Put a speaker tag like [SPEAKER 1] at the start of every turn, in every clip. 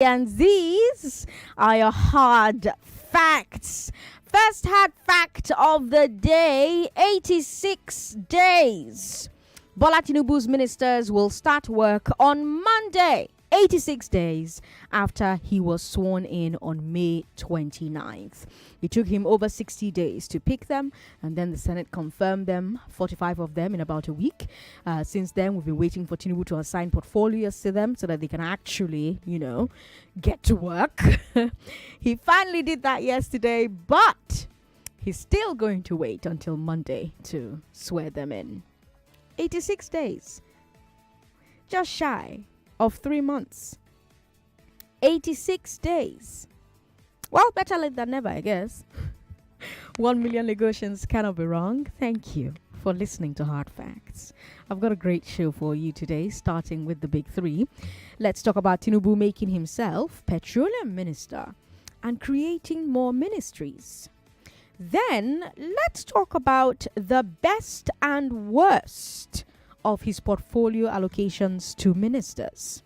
[SPEAKER 1] And these are your hard facts. First hard fact of the day: 86 days. Bola Tinubu's ministers will start work on Monday, 86 days after he was sworn in on May 29th. It took him over 60 days to pick them, and then the Senate confirmed them, 45 of them in about a week. Since then, we've been waiting for Tinubu to assign portfolios to them so that they can actually, get to work. He finally did that yesterday, but he's still going to wait until Monday to swear them in. 86 days. Just shy of 3 months. 86 days. Well, better late than never, I guess. 1 million Lagosians cannot be wrong. Thank you for listening to Hard Facts. I've got a great show for you today, starting with the big three. Let's talk about Tinubu making himself Petroleum Minister and creating more ministries. Then, let's talk about the best and worst of his portfolio allocations to ministers.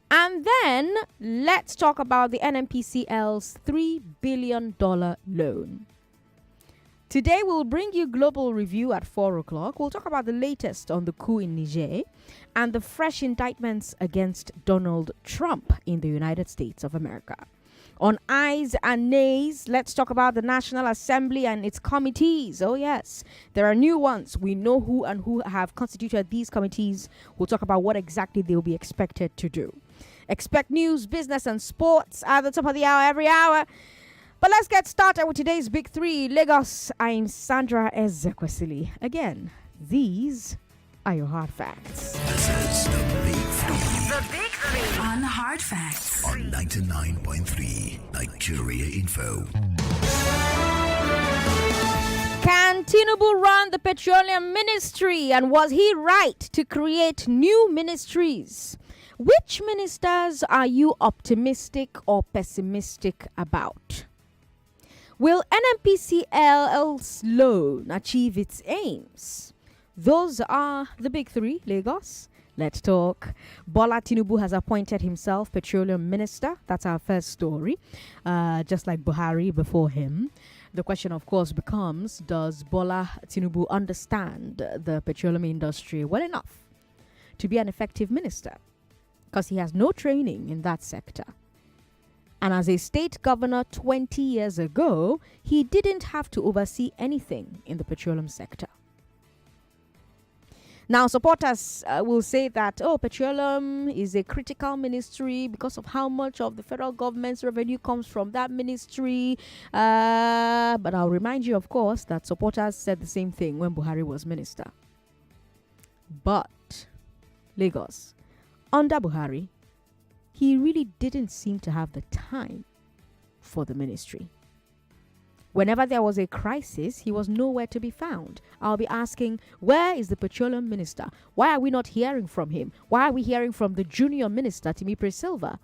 [SPEAKER 1] And then, let's talk about the NNPCL's $3 billion loan. Today, we'll bring you Global Review at 4 o'clock. We'll talk about the latest on the coup in Niger and the fresh indictments against Donald Trump in the United States of America. On ayes and nays, let's talk about the National Assembly and its committees. Oh yes, there are new ones. We know who have constituted these committees. We'll talk about what exactly they will be expected to do. Expect news, business, and sports at the top of the hour every hour. But let's get started with today's big three. Lagos, I'm Sandra Ezekwesili. Again, these are your hard facts.
[SPEAKER 2] This is the Big Three.
[SPEAKER 3] The Big Three.
[SPEAKER 2] On Hard Facts. On 99.3 Nigeria Info.
[SPEAKER 1] Can Tinubu run the Petroleum Ministry? And was he right to create new ministries? Which ministers are you optimistic or pessimistic about? Will NNPCL's loan achieve its aims? Those are the big three. Lagos, let's talk. Bola Tinubu has appointed himself Petroleum Minister. That's our first story, just like Buhari before him. The question, of course, becomes, does Bola Tinubu understand the petroleum industry well enough to be an effective minister? Because he has no training in that sector. And as a state governor 20 years ago, he didn't have to oversee anything in the petroleum sector. Now, supporters will say that, petroleum is a critical ministry because of how much of the federal government's revenue comes from that ministry. But I'll remind you, of course, that supporters said the same thing when Buhari was minister. But Lagos, under Buhari, he really didn't seem to have the time for the ministry. Whenever there was a crisis, he was nowhere to be found. I'll be asking, where is the petroleum minister? Why are we not hearing from him? Why are we hearing from the junior minister, Timipre Silva?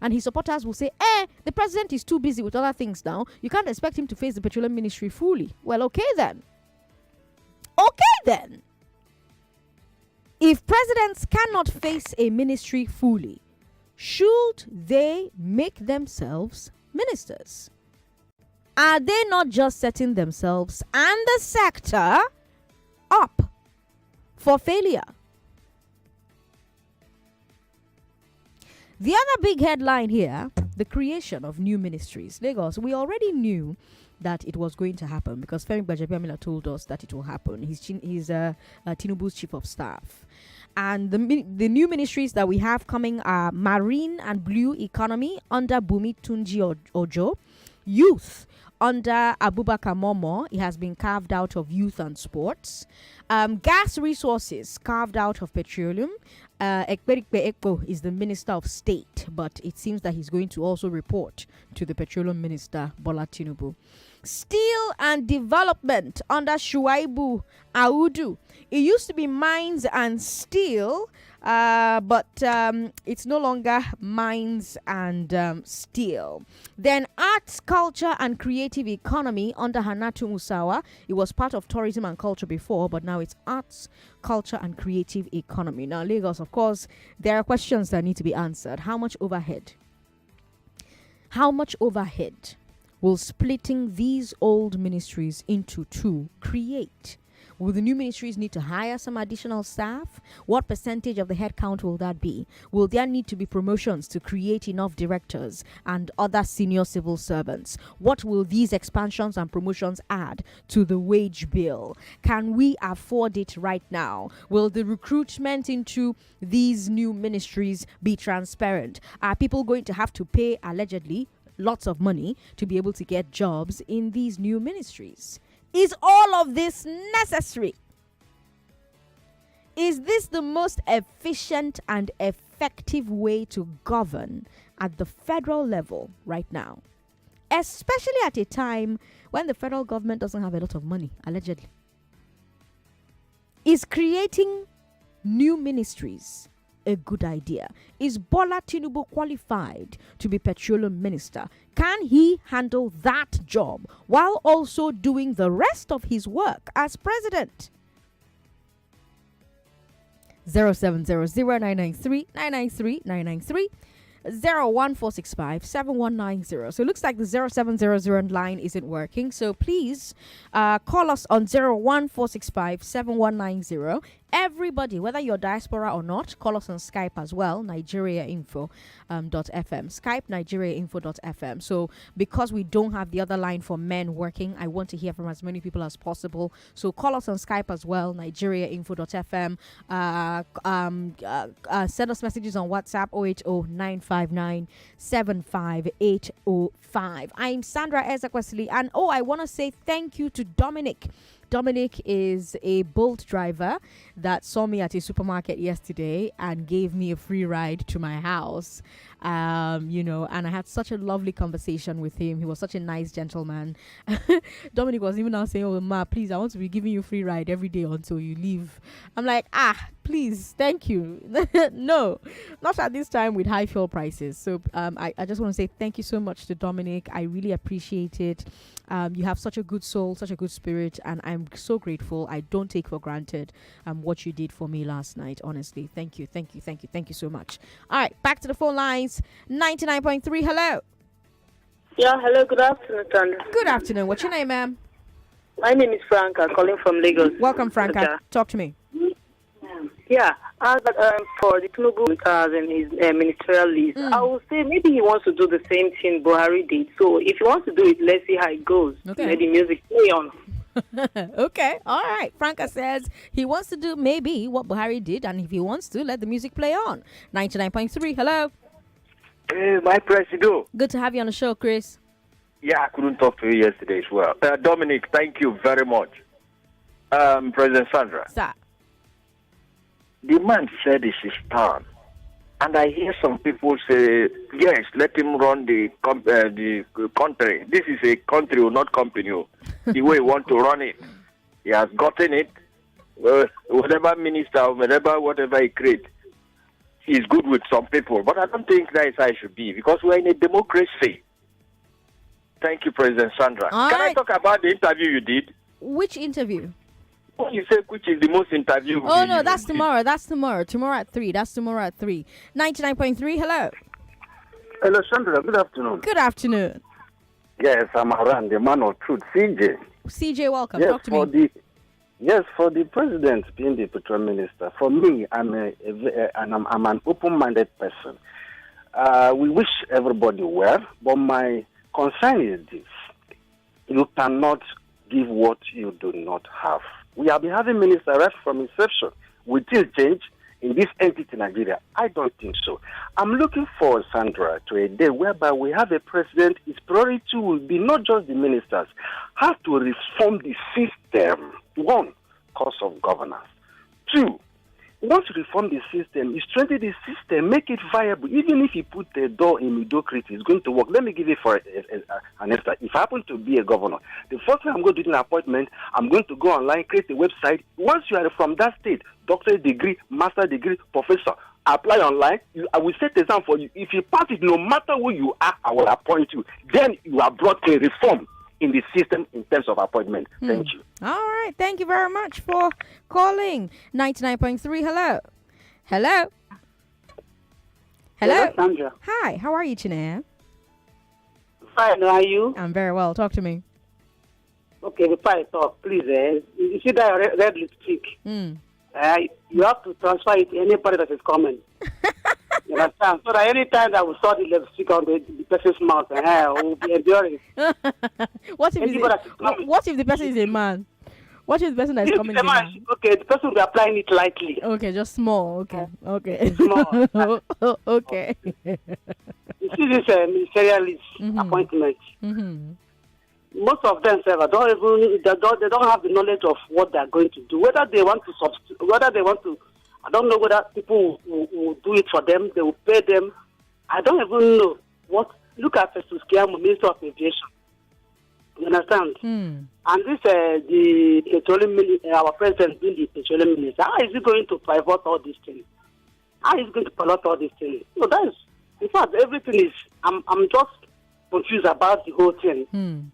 [SPEAKER 1] And his supporters will say, the president is too busy with other things now. You can't expect him to face the petroleum ministry fully. Well, okay then. If presidents cannot face a ministry fully, should they make themselves ministers? Are they not just setting themselves and the sector up for failure? The other big headline here, the creation of new ministries. Lagos, we already knew that it was going to happen because Femi Gbajabiamila told us that it will happen. He's Tinubu's chief of staff. And the new ministries that we have coming are Marine and Blue Economy under Bumi Tunji Ojo, Youth under Abubakar Momo. It has been carved out of Youth and Sports. Gas Resources carved out of Petroleum. Ekperikpe Ekpo is the Minister of State, but it seems that he's going to also report to the Petroleum Minister, Bola Tinubu. Steel and Development under Shuaibu Audu. It used to be Mines and Steel, but it's no longer Mines and Steel. Then Arts, Culture and Creative Economy under Hanatu Musawa. It was part of Tourism and Culture before, but now it's Arts, Culture and Creative Economy. Now, Lagos, of course, there are questions that need to be answered. How much overhead How much overhead will splitting these old ministries into two create? Will the new ministries need to hire some additional staff? What percentage of the headcount will that be? Will there need to be promotions to create enough directors and other senior civil servants? What will these expansions and promotions add to the wage bill? Can we afford it right now? Will the recruitment into these new ministries be transparent? Are people going to have to pay, allegedly, lots of money to be able to get jobs in these new ministries? Is all of this necessary? Is this the most efficient and effective way to govern at the federal level right now? Especially at a time when the federal government doesn't have a lot of money, allegedly. Is creating new ministries a good idea? Is Bola Tinubu qualified to be petroleum minister? Can he handle that job while also doing the rest of his work as president? 0700-993-993-993 01465-7190. So it looks like the 0700 line isn't working. So please call us on 01465-7190. Everybody, whether you're diaspora or not, call us on Skype as well, nigeriainfo.fm. Skype nigeriainfo.fm. So because we don't have the other line for men working, I want to hear from as many people as possible. So call us on Skype as well, nigeriainfo.fm. Send us messages on WhatsApp 080-959-75805. I'm Sandra Ezekwesili, and I want to say thank you to Dominic. Dominic is a Bolt driver that saw me at a supermarket yesterday and gave me a free ride to my house. And I had such a lovely conversation with him. He was such a nice gentleman. Dominic was even now saying, "Oh, Ma, please, I want to be giving you free ride every day until you leave." I'm like, please, thank you. No, not at this time with high fuel prices. So I just want to say thank you so much to Dominic. I really appreciate it. You have such a good soul, such a good spirit, and I'm so grateful. I don't take for granted what you did for me last night. Honestly, thank you so much. All right, back to the phone lines. 99.3. Hello.
[SPEAKER 3] Yeah, hello. Good afternoon, Sandra.
[SPEAKER 1] Good afternoon. What's your name, ma'am?
[SPEAKER 3] My name is Franca, calling from Lagos.
[SPEAKER 1] Welcome, Franca.
[SPEAKER 3] Okay.
[SPEAKER 1] Talk to me.
[SPEAKER 3] Yeah, for the Tinubu and his ministerial list, I would say maybe he wants to do the same thing Buhari did. So if he wants to do it, let's see how it goes.
[SPEAKER 1] Okay.
[SPEAKER 3] Let the music play on.
[SPEAKER 1] Okay, all right. Franca says he wants to do maybe what Buhari did, and if he wants to, let the music play on. 99.3. Hello.
[SPEAKER 4] Hey, my Presido.
[SPEAKER 1] Good to have you on the show, Chris.
[SPEAKER 4] Yeah, I couldn't talk to you yesterday as well. Dominic, thank you very much. President Sandra.
[SPEAKER 1] Sir.
[SPEAKER 4] The man said it's his turn. And I hear some people say, yes, let him run the country. This is a country, not company. The way he want to run it. He has gotten it. Whatever minister, whatever he creates, he's good with some people. But I don't think that is how it should be, because we're in a democracy. Thank you, President Sandra.
[SPEAKER 1] All
[SPEAKER 4] Can
[SPEAKER 1] right.
[SPEAKER 4] I talk about the interview you did?
[SPEAKER 1] Which interview?
[SPEAKER 4] You say which is the most interview?
[SPEAKER 1] Oh, no, that's tomorrow. That's tomorrow. Tomorrow at 3. That's tomorrow at 3. 99.3. Hello.
[SPEAKER 5] Hello, Sandra. Good afternoon.
[SPEAKER 1] Good afternoon.
[SPEAKER 5] Yes, I'm around, the man of truth, CJ.
[SPEAKER 1] CJ, welcome.
[SPEAKER 5] Yes,
[SPEAKER 1] Talk to me.
[SPEAKER 5] For the president being the petroleum minister, for me, I'm an open-minded person. We wish everybody well, but my concern is this: you cannot give what you do not have. We have been having minister right from inception. Will things change in this entity, Nigeria? I don't think so. I'm looking for, Sandra, to a day whereby we have a president. His priority will be not just the ministers, how to reform the system. One, cost of governance. Two, once you reform the system, you strengthen the system, make it viable. Even if you put the door in mediocrity, it's going to work. Let me give you an example. If I happen to be a governor, the first thing I'm going to do an appointment, I'm going to go online, create a website. Once you are from that state, doctorate degree, master degree, professor, apply online. I will set the exam for you. If you pass it, no matter who you are, I will appoint you. Then you are brought a reform in the system in terms of appointment. Thank you.
[SPEAKER 1] All right. Thank you very much for calling. 99.3. Hello. Hello. Hello.
[SPEAKER 6] Sandra.
[SPEAKER 1] Hi. How are you, Chinea?
[SPEAKER 6] fine. Are you?
[SPEAKER 1] I'm very well. Talk to me.
[SPEAKER 6] Okay, before I talk, please. You see that red lipstick? You have to transfer it to anybody that is coming. You understand? So that any time that we saw the lipstick on the person's mouth, we'll be enduring.
[SPEAKER 1] What if the person is a man? What if the person that is coming is a man?
[SPEAKER 6] Okay, the person will be applying it lightly.
[SPEAKER 1] Okay, just small. Okay.
[SPEAKER 6] Small.
[SPEAKER 1] Okay.
[SPEAKER 6] You see this ministerial appointment. Most of them, they don't have the knowledge of what they are going to do. Whether they want to, I don't know whether people will do it for them. They will pay them. I don't even know what. Look at Festus Keyamo, Minister of Aviation. You understand? And this, the petroleum ministry, our president being the petroleum minister, how is he going to pivot all these things? How is he going to pilot all these things? So that is, in fact, everything is. I'm just confused about the whole thing.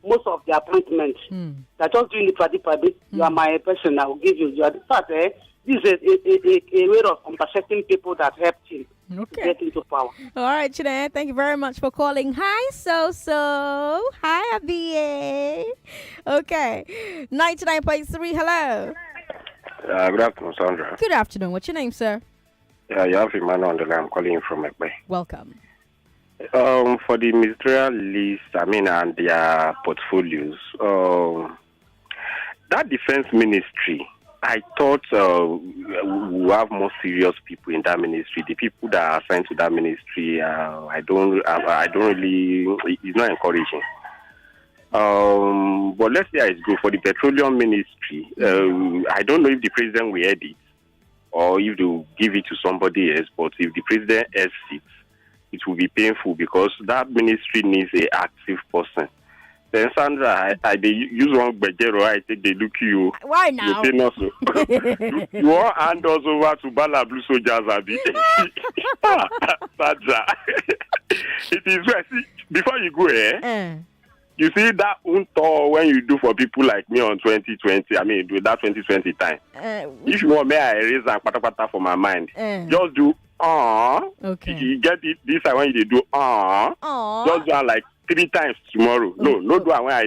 [SPEAKER 6] Most of the appointments, they're just doing it for the You are my person. I will give you. You are the fact. This is a way of compensating people that helped him to get into power.
[SPEAKER 1] All right, Chine, thank you very much for calling. Hi, So. Hi, Abie. Okay, 99.3. Hello.
[SPEAKER 7] Good afternoon, Sandra.
[SPEAKER 1] Good afternoon. What's your name, sir?
[SPEAKER 7] Yeah, you have Emmanuel on the line. I'm calling you from Ekpe.
[SPEAKER 1] Welcome.
[SPEAKER 7] For the ministerial list, and their portfolios, that defense ministry, I thought we have more serious people in that ministry. The people that are assigned to that ministry, I don't really, it's not encouraging. But let's say it's good for the Petroleum Ministry. I don't know if the president will edit or if they will give it to somebody else. But if the president edits it will be painful because that ministry needs an active person. Then Sandra, I use one bejero. I take the look you.
[SPEAKER 1] Why now?
[SPEAKER 7] You you want hand us over to Bala Blue Soldiers, Abi? Sandra, it is well. See, before you go you see that unto when you do for people like me on 2020. Do that 2020 time. If you want me, I erase that pata for my mind. Just do
[SPEAKER 1] okay.
[SPEAKER 7] You get it this time when you do just do like 3 times tomorrow. No do it when I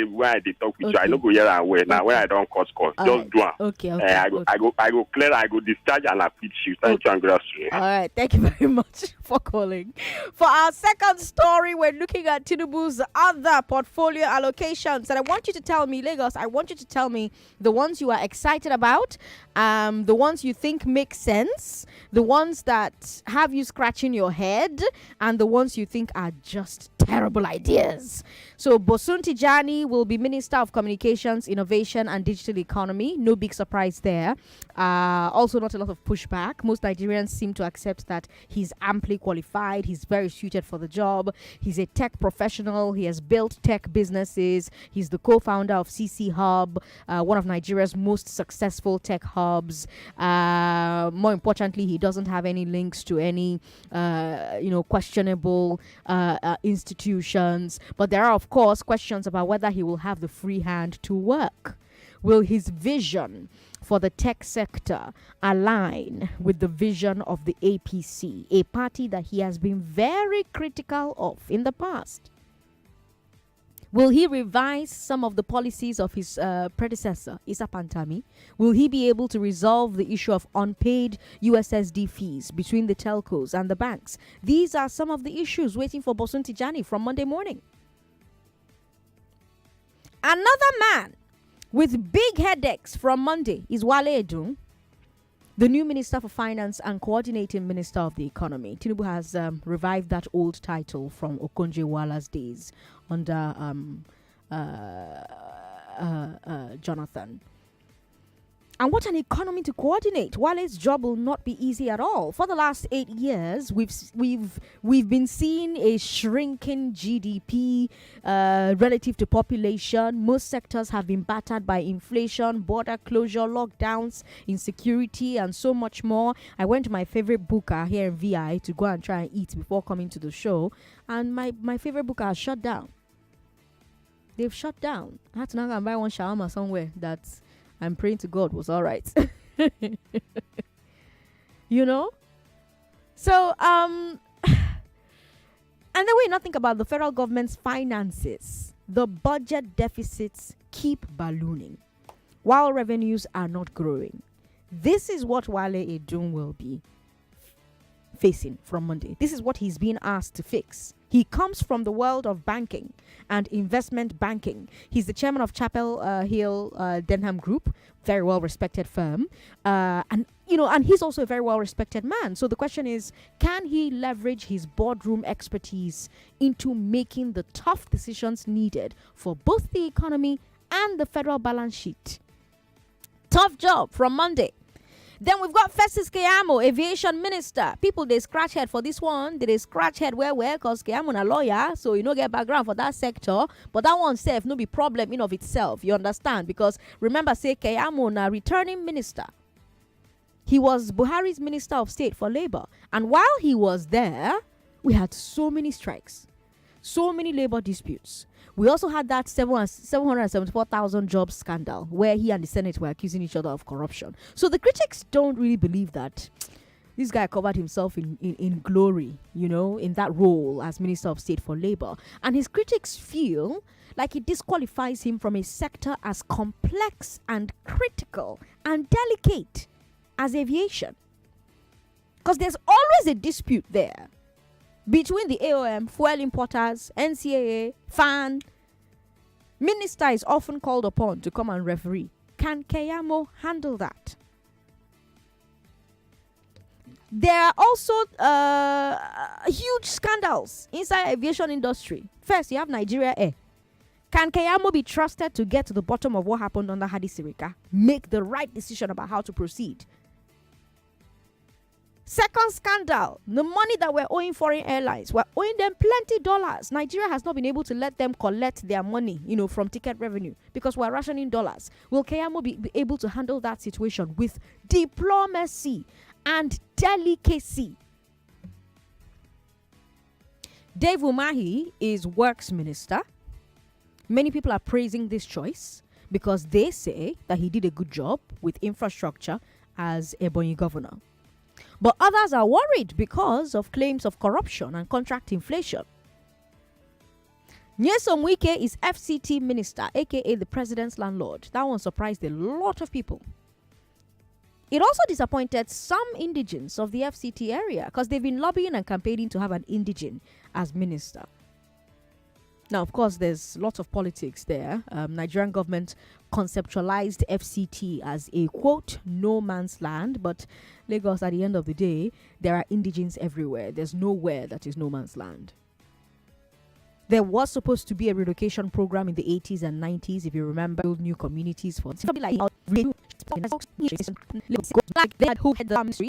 [SPEAKER 7] talk with you. I don't go here and wait. Now when I don't cut, just do it.
[SPEAKER 1] Okay.
[SPEAKER 7] I go clear. I go discharge and I pitch you. Thank you and gracias.
[SPEAKER 1] All right. Thank you very much for calling. For our second story, we're looking at Tinubu's other portfolio allocations, and I want you to tell me, Lagos. I want you to tell me the ones you are excited about, the ones you think make sense, the ones that have you scratching your head, and the ones you think are just terrible ideas. So Bosun Tijani will be Minister of Communications, Innovation and Digital Economy. No big surprise there. Also not a lot of pushback. Most Nigerians seem to accept that he's amply qualified. He's very suited for the job. He's a tech professional. He has built tech businesses. He's the co-founder of CC Hub, one of Nigeria's most successful tech hubs. More importantly, he doesn't have any links to any questionable institutions, but there are of course questions about whether he will have the free hand to work. Will his vision for the tech sector align with the vision of the APC, a party that he has been very critical of in the past? Will he revise some of the policies of his predecessor, Issa Pantami? Will he be able to resolve the issue of unpaid USSD fees between the telcos and the banks? These are some of the issues waiting for Bosun Tijani from Monday morning. Another man with big headaches from Monday is Wale Edun, the new Minister for Finance and Coordinating Minister of the Economy. Tinubu has revived that old title from Okonjo-Iweala's days under Jonathan. And what an economy to coordinate. Wale's job will not be easy at all. For the last 8 years, we've been seeing a shrinking GDP relative to population. Most sectors have been battered by inflation, border closure, lockdowns, insecurity, and so much more. I went to my favorite booker here in VI to go and try and eat before coming to the show, and my favorite booker has shut down. They've shut down. I had to now go and buy one shawarma somewhere that's I'm praying to God was all right. So And then we not think about the federal government's finances. The budget deficits keep ballooning while revenues are not growing. This is what Wale Edun will be facing from Monday. This is what he's being asked to fix. He comes from the world of banking and investment banking. He's the chairman of Chapel Hill Denham Group, very well respected firm, and he's also a very well respected man. So the question is, can he leverage his boardroom expertise into making the tough decisions needed for both the economy and the federal balance sheet? Tough job from Monday. Then we've got Festus Keyamo, aviation minister. People, they scratch head for this one. They scratch head where, because Keyamo a lawyer, so you know get background for that sector. But that one self no be problem in of itself. You understand? Because remember, say Keyamo na returning minister. He was Buhari's Minister of State for Labor. And while he was there, we had so many strikes, so many labor disputes. We also had that 774,000 jobs scandal where he and the Senate were accusing each other of corruption. So the critics don't really believe that this guy covered himself in glory, in that role as Minister of State for Labor. And his critics feel like it disqualifies him from a sector as complex and critical and delicate as aviation. Because there's always a dispute there between the AOM, fuel importers, NCAA, FAN. Minister is often called upon to come and referee. Can Keyamo handle that? There are also huge scandals inside aviation industry. First, you have Nigeria Air. Can Keyamo be trusted to get to the bottom of what happened under Hadi Sirika? Make the right decision about how to proceed. Second scandal, the money that we're owing foreign airlines, we're owing them plenty dollars. Nigeria has not been able to let them collect their money, from ticket revenue because we're rationing dollars. Will Keyamo be able to handle that situation with diplomacy and delicacy? Dave Umahi is Works Minister. Many people are praising this choice because they say that he did a good job with infrastructure as Ebonyi governor. But others are worried because of claims of corruption and contract inflation. Nyesom Wike is FCT minister, aka the president's landlord. That one surprised a lot of people. It also disappointed some indigents of the FCT area because they've been lobbying and campaigning to have an indigent as minister. Now, of course, there's lots of politics there. Nigerian government conceptualized FCT as a, quote, no man's land. But Lagos, at the end of the day, there are indigents everywhere. There's nowhere that is no man's land. There was supposed to be a relocation program in the 80s and 90s, if you remember, build new communities for something like who had the power ministry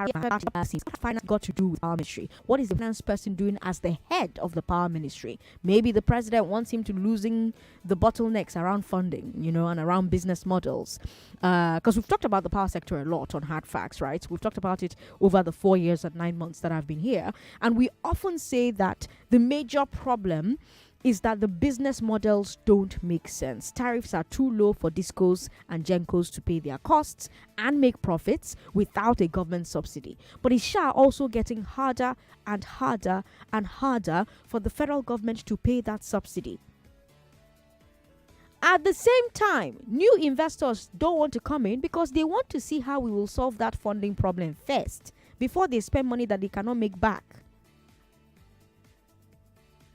[SPEAKER 1] finance got to do with power ministry. What is the finance person doing as the head of the power ministry? Maybe the president wants him to losing the bottlenecks around funding, and around business models. Because we've talked about the power sector a lot on Hard Facts, right? We've talked about it over the 4 years and 9 months that I've been here. And we often say that the major problem is that the business models don't make sense. Tariffs are too low for discos and gencos to pay their costs and make profits without a government subsidy. But it's also getting harder and harder and harder for the federal government to pay that subsidy. At the same time, new investors don't want to come in because they want to see how we will solve that funding problem first before they spend money that they cannot make back.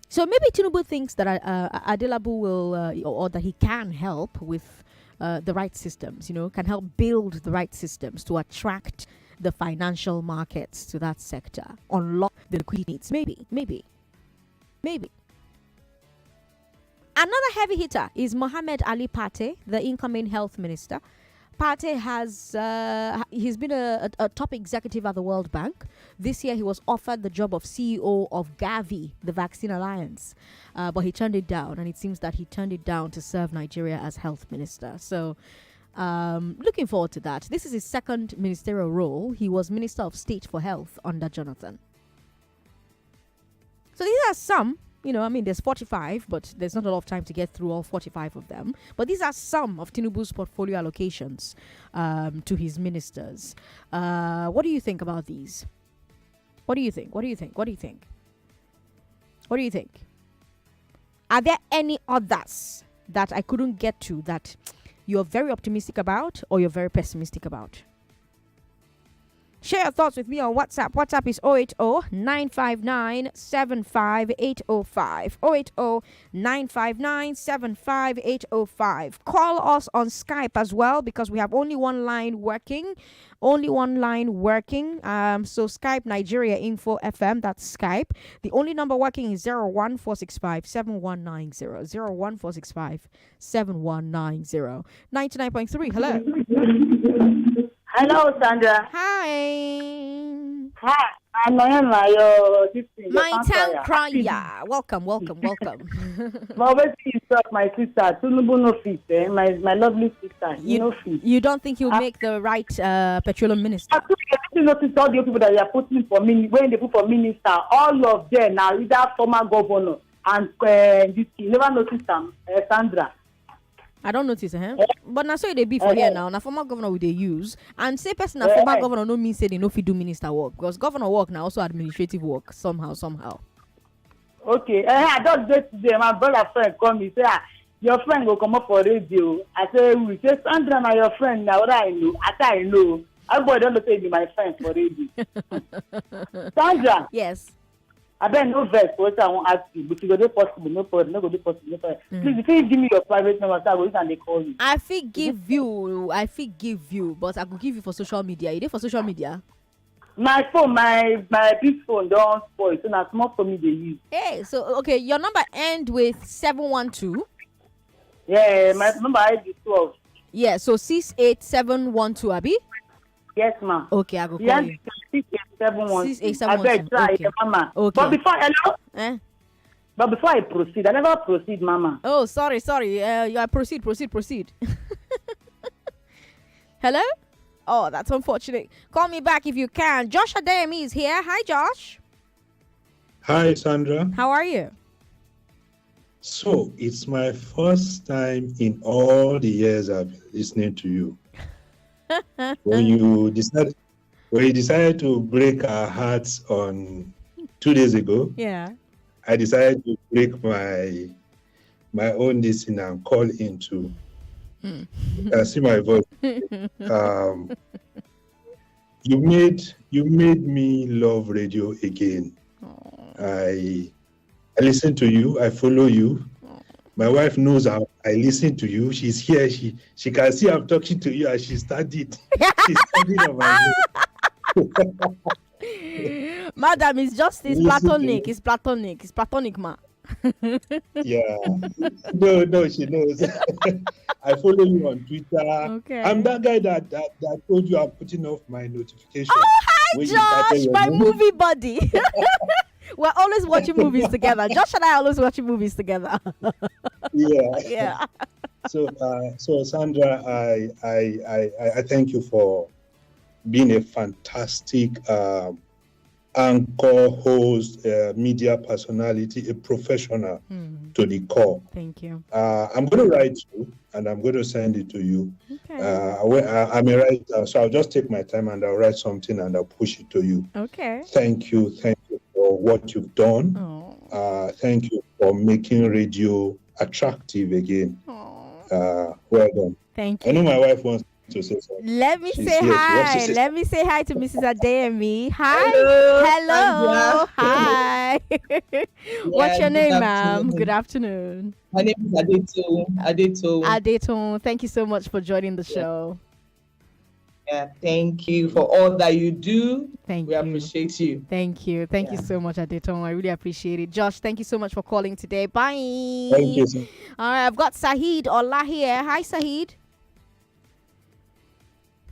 [SPEAKER 1] So maybe Tinubu thinks that Adelabu will, or that he can help with the right systems, can help build the right systems to attract the financial markets to that sector, unlock the liquidity needs. Maybe. Another heavy hitter is Mohammed Ali Pate, the incoming health minister. Pate he's been a top executive at the World Bank. This year he was offered the job of CEO of Gavi, the Vaccine Alliance, but he turned it down, and it seems that he turned it down to serve Nigeria as health minister. So looking forward to that. This is his second ministerial role. He was Minister of State for Health under Jonathan. So these are some. There's 45, but there's not a lot of time to get through all 45 of them. But these are some of Tinubu's portfolio allocations to his ministers. What do you think about these? What do you think? What do you think? Are there any others that I couldn't get to that you're very optimistic about or you're very pessimistic about? Share your thoughts with me on WhatsApp. WhatsApp is 080-959-75805. 080-959-75805. Call us on Skype as well because we have only one line working. So Skype Nigeria Info FM, that's Skype. The only number working is 01465-7190. 01465-7190. 99.3, hello.
[SPEAKER 8] Hello, Sandra.
[SPEAKER 1] Hi.
[SPEAKER 8] Hi. I'm your sister.
[SPEAKER 1] My town crier. Welcome.
[SPEAKER 8] But always you talk, my sister. Tinubu no fit, my lovely sister.
[SPEAKER 1] You don't think he'll make the right petroleum minister?
[SPEAKER 8] I notice all the people that they are putting for when they put for minister, all of them are either former governor and this. You never notice them, Sandra.
[SPEAKER 1] I don't notice him. But now so they be for here now. Now former governor will they use and say person a former governor no mean say they no fit do minister work because governor work now also administrative work somehow.
[SPEAKER 8] Okay. I just go today. My brother friend call me say your friend will come up for radio. I say we say Sandra na your friend now. What I know. I know. Everybody don't say be my friend for radio. Sandra.
[SPEAKER 1] Yes.
[SPEAKER 8] I bet no verse what I won't ask you, but you go do possible, no problem, no go do possible. Please, if you give me your private number, so I will use and they call you.
[SPEAKER 1] I fit give you, but I could give you for social media. You there for social media?
[SPEAKER 8] My phone, my big phone don't spoil, so now small for me they use.
[SPEAKER 1] Hey, so okay, your number end with 712.
[SPEAKER 8] Yeah, my number is 12.
[SPEAKER 1] Yeah, so 68712, Abi.
[SPEAKER 8] Yes, ma'am.
[SPEAKER 1] Okay, I go call you.
[SPEAKER 8] 68712. I beg, try,
[SPEAKER 1] okay.
[SPEAKER 8] Mama.
[SPEAKER 1] Okay.
[SPEAKER 8] But before I proceed, I never proceed, Mama.
[SPEAKER 1] Oh, sorry. Yeah, proceed. Hello? Oh, that's unfortunate. Call me back if you can. Josh Adeyemi is here. Hi, Josh.
[SPEAKER 9] Hi, Sandra.
[SPEAKER 1] How are you?
[SPEAKER 9] So, it's my first time in all the years I've been listening to you. When you decided to break our hearts on 2 days ago,
[SPEAKER 1] yeah,
[SPEAKER 9] I decided to break my own destiny and call into. See my voice. You made me love radio again. I listen to you. I follow you. My wife knows I listen to you. She's here. She can see I'm talking to you, and she studied. She's studying on my notes.
[SPEAKER 1] Madam, it's platonic. It's platonic, ma.
[SPEAKER 9] Yeah. No, she knows. I follow you on Twitter.
[SPEAKER 1] Okay.
[SPEAKER 9] I'm that guy that told you I'm putting off my notification.
[SPEAKER 1] Oh, hi, Josh, my movie buddy. We're always watching movies together. Josh and I are always watching movies together.
[SPEAKER 9] Yeah. So Sandra, I thank you for being a fantastic anchor, host, media personality, a professional to the core.
[SPEAKER 1] Thank you.
[SPEAKER 9] I'm going to write you and I'm going to send it to you.
[SPEAKER 1] Okay.
[SPEAKER 9] I'm a writer, so I'll just take my time and I'll write something and I'll push it to you.
[SPEAKER 1] Okay.
[SPEAKER 9] Thank you for what you've done. Thank you for making radio attractive again. Well done.
[SPEAKER 1] Thank you.
[SPEAKER 9] I know my wife wants to say something.
[SPEAKER 1] Let me say hi. Let me say hi to Mrs. Adeyemi. Hi. Hello. Hi. What's your name, ma'am? Good afternoon.
[SPEAKER 10] My name is
[SPEAKER 1] Adeton. Thank you so much for joining the show.
[SPEAKER 10] Yeah, thank you for all that you do.
[SPEAKER 1] We
[SPEAKER 10] appreciate you.
[SPEAKER 1] Thank you. Thank you so much, Adeton. I really appreciate it. Josh, thank you so much for calling today. Bye.
[SPEAKER 9] Thank you, sir.
[SPEAKER 1] All right, I've got Sahid Ola here. Hi, Sahid.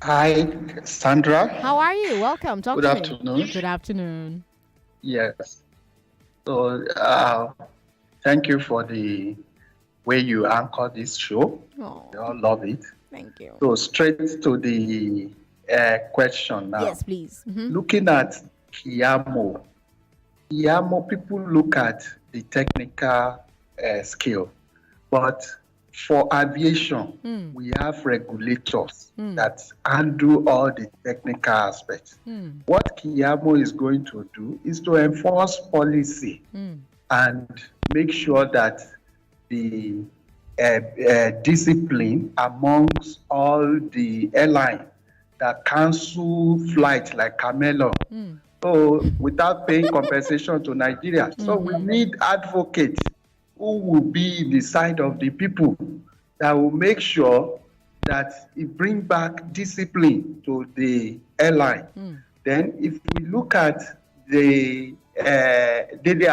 [SPEAKER 11] Hi, Sandra.
[SPEAKER 1] How are you? Welcome. Talk
[SPEAKER 11] Good
[SPEAKER 1] to
[SPEAKER 11] afternoon.
[SPEAKER 1] me. Good afternoon.
[SPEAKER 11] Yes. So, thank you for the way you anchor this show.
[SPEAKER 1] Oh,
[SPEAKER 11] We all love it.
[SPEAKER 1] thank you.
[SPEAKER 11] So, straight to the question now.
[SPEAKER 1] Yes, please.
[SPEAKER 11] Looking at Kiamo, people look at the technical skill, but for aviation, we have regulators that handle all the technical aspects. What Kiamo is going to do is to enforce policy and make sure that the discipline amongst all the airlines that cancel flights like Camelo, so without paying compensation to Nigeria. So we need advocates who will be in the side of the people that will make sure that it bring back discipline to the airline. Then if we look at the Dele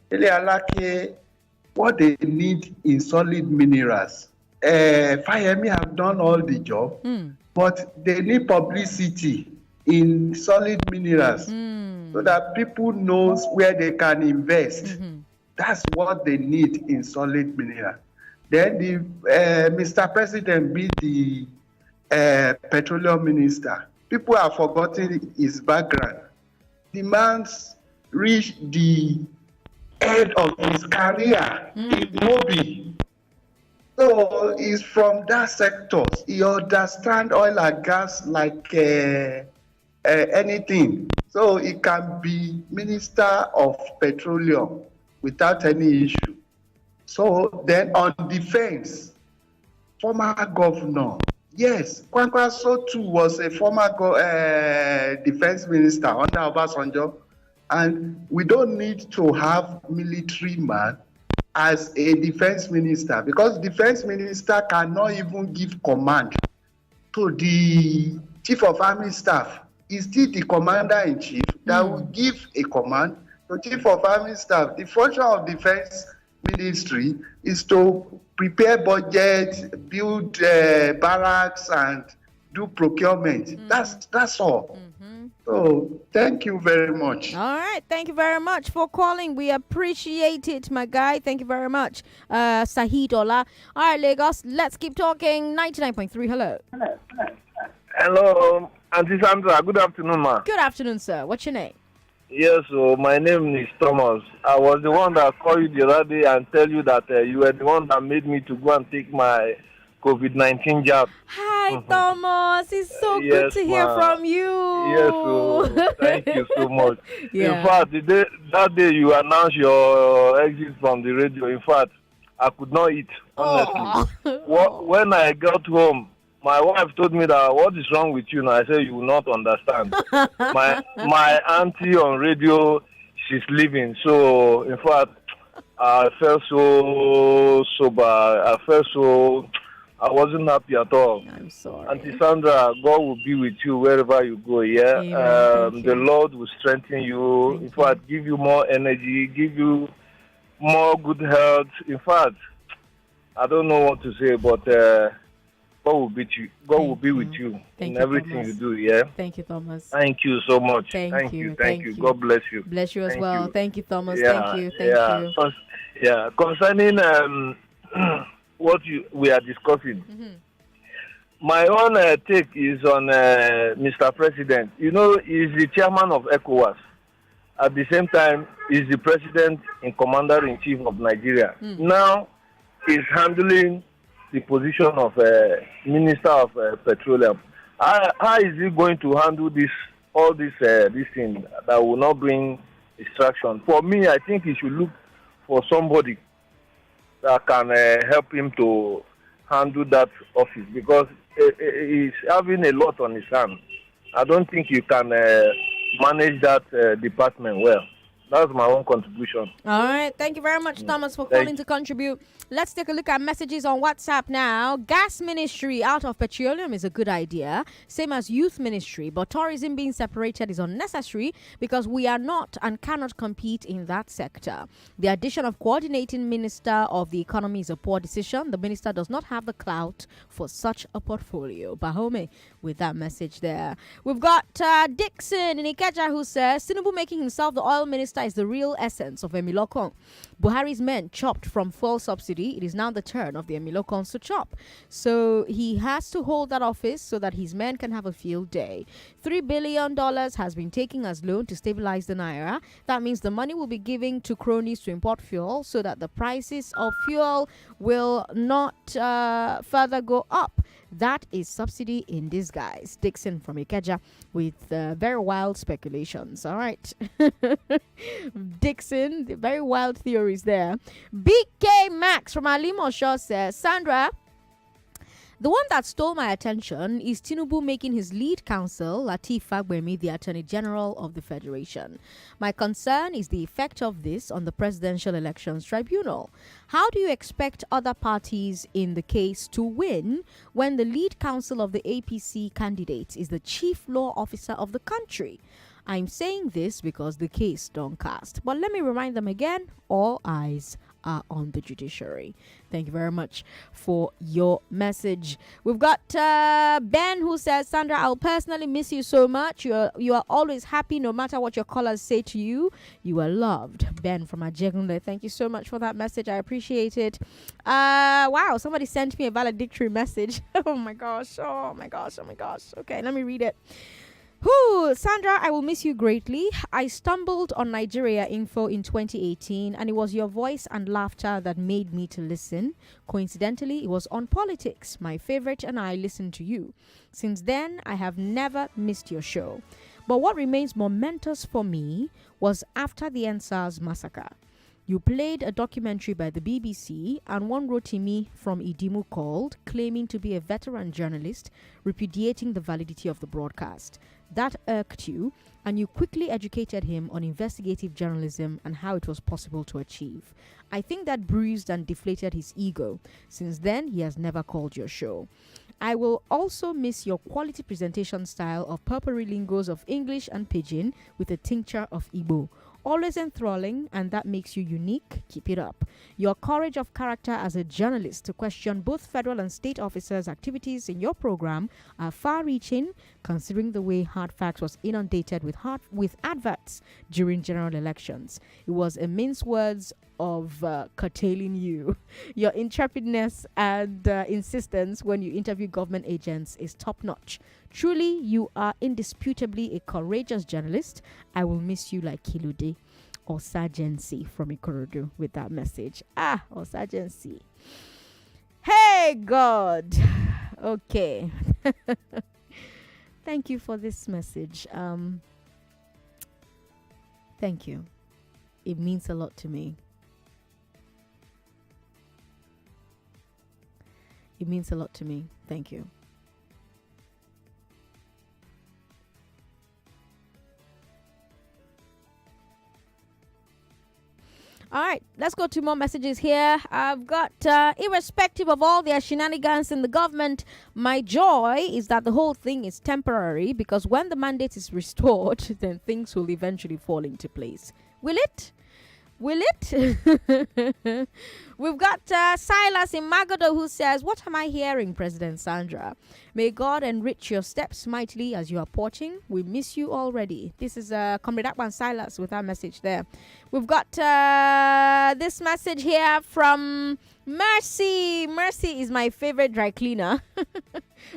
[SPEAKER 11] Alake, what they need in solid minerals. Fayemi have done all the job, but they need publicity in solid minerals so that people knows where they can invest. That's what they need in solid mineral. Then the Mr. President be the Petroleum Minister. People have forgotten his background. The man's reached the end of his career in Mobi. So he's from that sector. He understands oil and gas like anything. So he can be Minister of Petroleum without any issue. So then on defense, former governor, yes, Kwankwaso too was a former defense minister under Obasanjo, and we don't need to have military man as a defense minister, because defense minister cannot even give command to the chief of army staff. He's still the commander-in-chief that will give a command to chief of army staff. The function of defense ministry is to prepare budget, build barracks, and do procurement. That's all. So thank you very much.
[SPEAKER 1] All right, thank you very much for calling. We appreciate it, my guy. Thank you very much, Sahid Ola. All right, Lagos, let's keep talking. 99.3. Hello.
[SPEAKER 12] Hello, Auntie Sandra. Good afternoon, ma.
[SPEAKER 1] Good afternoon, sir. What's your name?
[SPEAKER 12] Yes, so my name is Thomas. I was the one that called you the other day and tell you that you were the one that made me to go and take my COVID-19 jab.
[SPEAKER 1] Hi, Thomas. It's so good to hear from you.
[SPEAKER 12] Yes, so thank you so much.
[SPEAKER 1] Yeah.
[SPEAKER 12] In fact, that day you announced your exit from the radio, in fact, I could not eat, honestly. When I got home, my wife told me that, what is wrong with you? And I said, you will not understand. my auntie on radio, she's leaving. So, in fact, I felt so sober. I wasn't happy at all.
[SPEAKER 1] I'm sorry.
[SPEAKER 12] Auntie Sandra, God will be with you wherever you go, yeah? The Lord will strengthen you. In fact, give you more energy, give you more good health. In fact, I don't know what to say, but God will be with you. God will be with you in everything you do, yeah?
[SPEAKER 1] Thank you, Thomas.
[SPEAKER 12] Thank you so much.
[SPEAKER 1] Thank you.
[SPEAKER 12] God bless you.
[SPEAKER 1] Bless you as well. Thank you, Thomas.
[SPEAKER 12] Yeah,
[SPEAKER 1] Thank you.
[SPEAKER 12] Yeah, concerning what we are discussing, my own take is on Mr. President. You know, he's the chairman of ECOWAS. At the same time, he's the president and commander-in-chief of Nigeria. Now, he's handling the position of Minister of Petroleum. How is he going to handle this thing that will not bring distraction? For me, I think he should look for somebody that can help him to handle that office, because he's having a lot on his hands. I don't think you can manage that department well. That's my own contribution.
[SPEAKER 1] All right. Thank you very much, Thomas, for calling to contribute. Let's take a look at messages on WhatsApp now. Gas ministry out of petroleum is a good idea, same as youth ministry, but tourism being separated is unnecessary because we are not and cannot compete in that sector. The addition of coordinating minister of the economy is a poor decision. The minister does not have the clout for such a portfolio. Bahome with that message there. We've got Dixon in Ikeja who says, Tinubu making himself the oil minister is the real essence of Emilokong. Buhari's men chopped from fuel subsidy. It is now the turn of the Emilokons to chop. So he has to hold that office so that his men can have a field day. $3 billion has been taken as loan to stabilize the Naira. That means the money will be given to cronies to import fuel so that the prices of fuel will not further go up. That is subsidy in disguise. Dixon from Ikeja with very wild speculations. All right. Dixon, the very wild theories there. BK Max from Alimosho says, Sandra, the one that stole my attention is Tinubu making his lead counsel, Lateef Fagbemi, the Attorney General of the Federation. My concern is the effect of this on the Presidential Elections Tribunal. How do you expect other parties in the case to win when the lead counsel of the APC candidate is the chief law officer of the country? I'm saying this because the case don't cast. But let me remind them again, all eyes are on the judiciary. Thank you very much for your message. We've got Ben who says, Sandra, I'll personally miss you so much. You are always happy no matter what your callers say to you. You are loved. Ben from Ajegunle, thank you so much for that message. I appreciate it. Wow, somebody sent me a valedictory message. Oh my gosh. Okay, let me read it. Sandra, I will miss you greatly. I stumbled on Nigeria Info in 2018 and it was your voice and laughter that made me to listen. Coincidentally, it was on politics. My favorite and I listened to you. Since then, I have never missed your show. But what remains momentous for me was after the NSAS massacre. You played a documentary by the BBC and one Rotimi from Idimu called, claiming to be a veteran journalist, repudiating the validity of the broadcast. That irked you, and you quickly educated him on investigative journalism and how it was possible to achieve. I think that bruised and deflated his ego. Since then, he has never called your show. I will also miss your quality presentation style of purple lingos of English and Pidgin with a tincture of Igbo. Always enthralling, and that makes you unique. Keep it up. Your courage of character as a journalist to question both federal and state officers' activities in your program are far-reaching, considering the way Hard Facts was inundated with adverts during general elections. It was immense words of curtailing you. Your intrepidness and insistence when you interview government agents is top-notch. Truly, you are indisputably a courageous journalist. I will miss you like Kilude or Sergeancy from Ikorodu with that message. Or Sergeancy. Hey, God. Okay. Thank you for this message. Thank you. It means a lot to me. It means a lot to me. Thank you. All right, let's go to more messages here. I've got, irrespective of all their shenanigans in the government, my joy is that the whole thing is temporary because when the mandate is restored, then things will eventually fall into place. Will it? Will it? We've got Silas in Magodo who says, what am I hearing, President Sandra? May God enrich your steps mightily as you are porting. We miss you already. This is Comrade Akban Silas with our message there. We've got this message here from Mercy. Mercy is my favorite dry cleaner.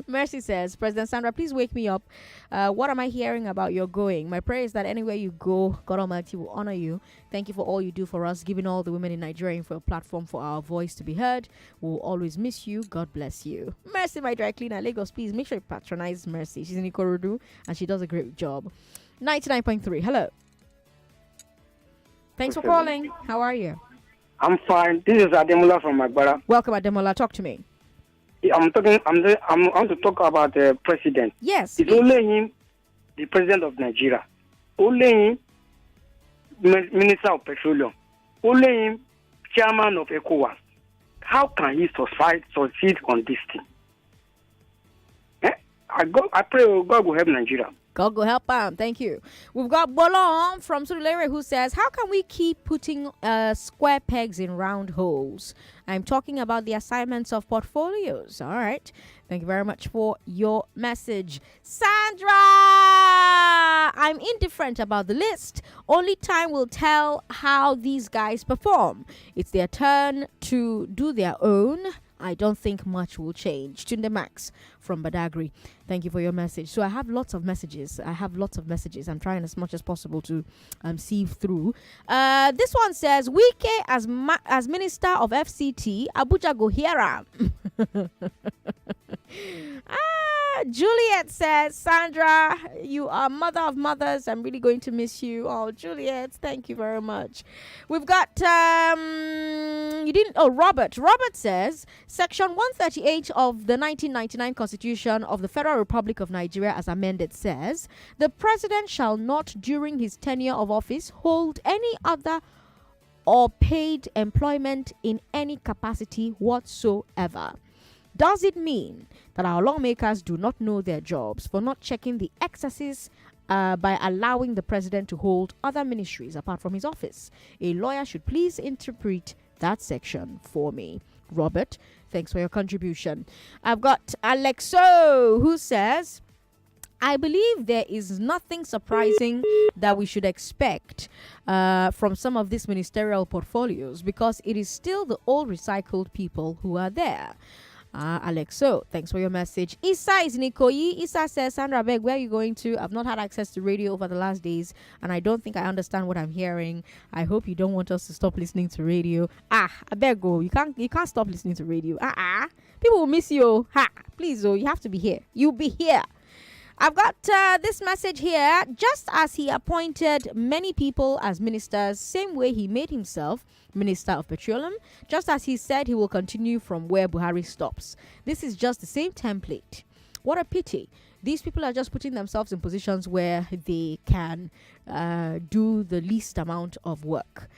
[SPEAKER 1] Mercy says, President Sandra, please wake me up. What am I hearing about your going? My prayer is that anywhere you go, God Almighty will honor you. Thank you for all you do for us, giving all the women in Nigeria for a platform for our voice to be heard. We'll always miss you. God bless you. Mercy, my dry cleaner. Lagos, please make sure you patronize Mercy. She's in Ikorodu and she does a great job. 99.3. Hello. Thanks for calling. How are you?
[SPEAKER 13] I'm fine. This is Ademola from Magbara.
[SPEAKER 1] Welcome, Ademola. Talk to me.
[SPEAKER 13] I want to talk about the president.
[SPEAKER 1] Yes.
[SPEAKER 13] It's only him, the president of Nigeria. Only him, Minister of Petroleum. Only him, chairman of ECOWAS. How can he succeed on this thing? I pray God will help Nigeria.
[SPEAKER 1] God will help him. Thank you. We've got Bolon from Surulere who says, how can we keep putting square pegs in round holes? I'm talking about the assignments of portfolios. All right. Thank you very much for your message. Sandra, I'm indifferent about the list. Only time will tell how these guys perform. It's their turn to do their own. I don't think much will change. Tunde Max from Badagry. Thank you for your message. So I have lots of messages. I'm trying as much as possible to sieve through. This one says, Wike as Minister of FCT, Abuja go hear am. Juliet says, Sandra, you are mother of mothers. I'm really going to miss you. Oh, Juliet, thank you very much. We've got Robert. Robert says, Section 138 of the 1999 Constitution of the Federal Republic of Nigeria, as amended, says the president shall not, during his tenure of office, hold any other or paid employment in any capacity whatsoever. Does it mean that our lawmakers do not know their jobs for not checking the excesses by allowing the president to hold other ministries apart from his office? A lawyer should please interpret that section for me. Robert, thanks for your contribution. I've got Alexo, who says, I believe there is nothing surprising that we should expect from some of these ministerial portfolios because it is still the old recycled people who are there. Alexo, thanks for your message. Issa is Nikoyi. Issa says, Sandra Beg, where are you going to? I've not had access to radio over the last days, and I don't think I understand what I'm hearing. I hope you don't want us to stop listening to radio. I beg go. You can't stop listening to radio. People will miss you. Please, you have to be here. You'll be here. I've got this message here. Just as he appointed many people as ministers, same way he made himself Minister of Petroleum, just as he said he will continue from where Buhari stops. This is just the same template. What a pity. These people are just putting themselves in positions where they can do the least amount of work.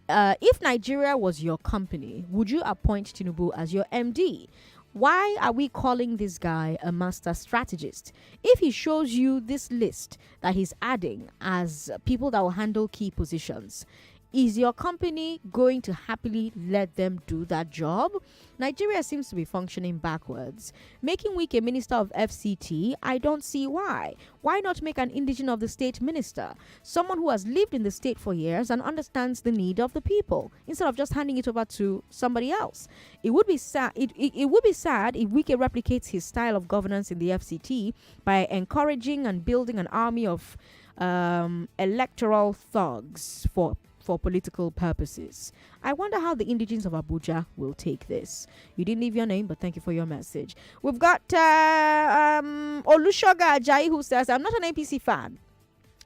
[SPEAKER 1] If Nigeria was your company, would you appoint Tinubu as your MD? Why are we calling this guy a master strategist? If he shows you this list that he's adding as people that will handle key positions, is your company going to happily let them do that job? Nigeria seems to be functioning backwards. Making weak a minister of FCT, I don't see why. Why not make an indigene of the state minister? Someone who has lived in the state for years and understands the need of the people, instead of just handing it over to somebody else. It would be sad. It would be sad if Wike replicates his style of governance in the FCT by encouraging and building an army of electoral thugs for political purposes. I wonder how the indigenes of Abuja will take this. You didn't leave your name, but thank you for your message. We've got Olushoga Ajayi, who says, I'm not an NPC fan,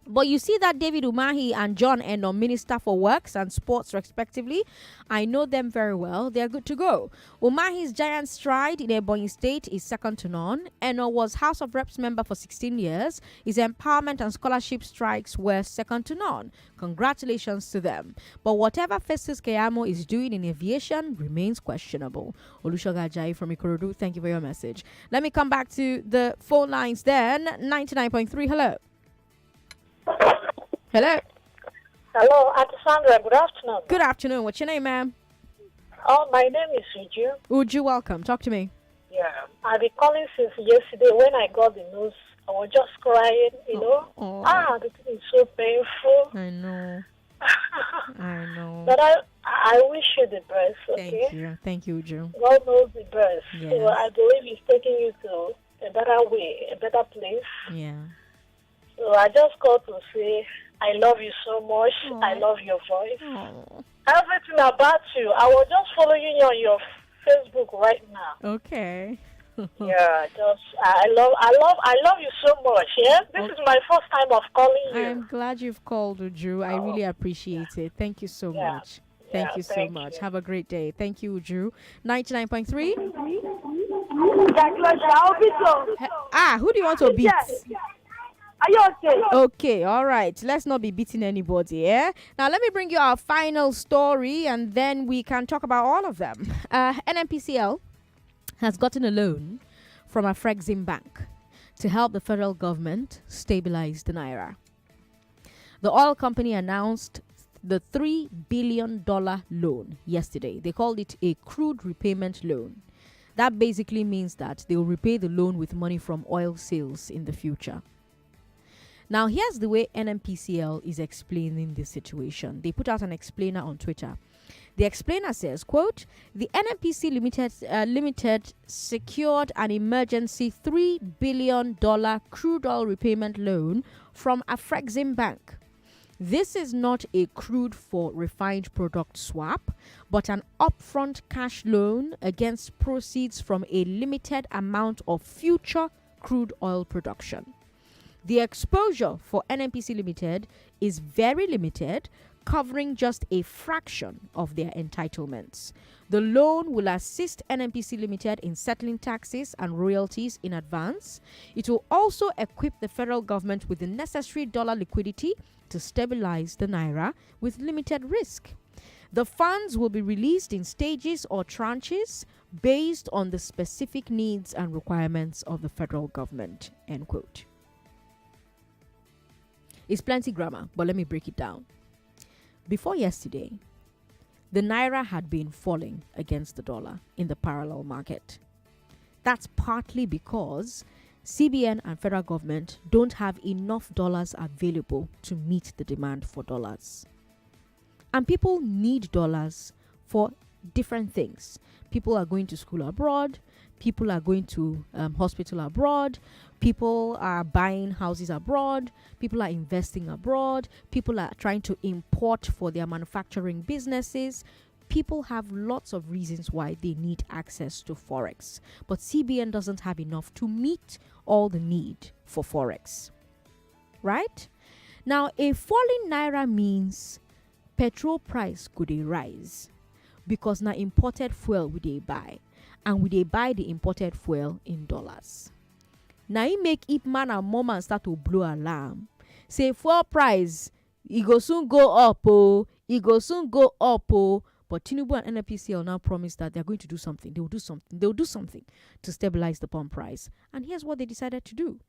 [SPEAKER 1] but you see that David Umahi and John Eno, Minister for Works and Sports respectively, I know them very well. They're good to go. Umahi's giant stride in Ebonyi State is second to none. Eno was House of Reps member for 16 years. His empowerment and scholarship strikes were second to none. Congratulations to them. But whatever Festus Keyamo is doing in aviation remains questionable. Olushoga Ajayi from Ikorodu, thank you for your message. Let me come back to the phone lines then. 99.3, hello. Hello.
[SPEAKER 14] Hello, Auntie Sandra. Good afternoon.
[SPEAKER 1] Good afternoon. What's your name, ma'am?
[SPEAKER 14] Oh, my name is Uju.
[SPEAKER 1] Uju, welcome. Talk to me.
[SPEAKER 14] Yeah, I've been calling since yesterday. When I got the news, I was just crying, you know. The thing is so painful.
[SPEAKER 1] I know. I know.
[SPEAKER 14] But I wish you the best, okay?
[SPEAKER 1] Thank you. Thank you, Uju.
[SPEAKER 14] God knows the best.
[SPEAKER 1] Yes.
[SPEAKER 14] So I believe He's taking you to a better way, a better place.
[SPEAKER 1] Yeah.
[SPEAKER 14] So I just called to say I love you so much. Aww. I love your voice.
[SPEAKER 1] Aww.
[SPEAKER 14] Everything about you. I was just following you on your Facebook right now.
[SPEAKER 1] Okay.
[SPEAKER 14] Yeah, just I love you so much. Yeah, this is my first time of calling you.
[SPEAKER 1] I'm glad you've called, Uju. I really appreciate it. Thank you so much. Thank you so much. Have a great day. Thank you, Uju. 99.3. Who do you want to beat?
[SPEAKER 14] Are you okay?
[SPEAKER 1] Okay, all right. Let's not be beating anybody, eh? Now, let me bring you our final story, and then we can talk about all of them. NNPCL has gotten a loan from Afrexim Bank to help the federal government stabilize the Naira. The oil company announced the $3 billion loan yesterday. They called it a crude repayment loan. That basically means that they will repay the loan with money from oil sales in the future. Now, here's the way NNPCL is explaining this situation. They put out an explainer on Twitter. The explainer says, quote, the NNPC Limited secured an emergency $3 billion crude oil repayment loan from Afrexim Bank. This is not a crude for refined product swap, but an upfront cash loan against proceeds from a limited amount of future crude oil production. The exposure for NNPC Limited is very limited, covering just a fraction of their entitlements. The loan will assist NNPC Limited in settling taxes and royalties in advance. It will also equip the federal government with the necessary dollar liquidity to stabilize the naira with limited risk. The funds will be released in stages or tranches based on the specific needs and requirements of the federal government. End quote. It's plenty grammar, but let me break it down. Before yesterday, the naira had been falling against the dollar in the parallel market. That's partly because CBN and federal government don't have enough dollars available to meet the demand for dollars. And people need dollars for different things. People are going to school abroad. People are going to hospital abroad. People are buying houses abroad. People are investing abroad. People are trying to import for their manufacturing businesses. People have lots of reasons why they need access to Forex. But CBN doesn't have enough to meet all the need for Forex. Right? Now, a falling naira means petrol price could rise because now imported fuel we they buy, and we they buy the imported fuel in dollars. Now it make Ip Man and Mom start to blow alarm. Say fuel price, it go soon go up, oh, it go soon go up, oh. But Tinubu and NNPCL now promise that they're going to do something. They will do something. They will do something to stabilize the pump price. And here's what they decided to do.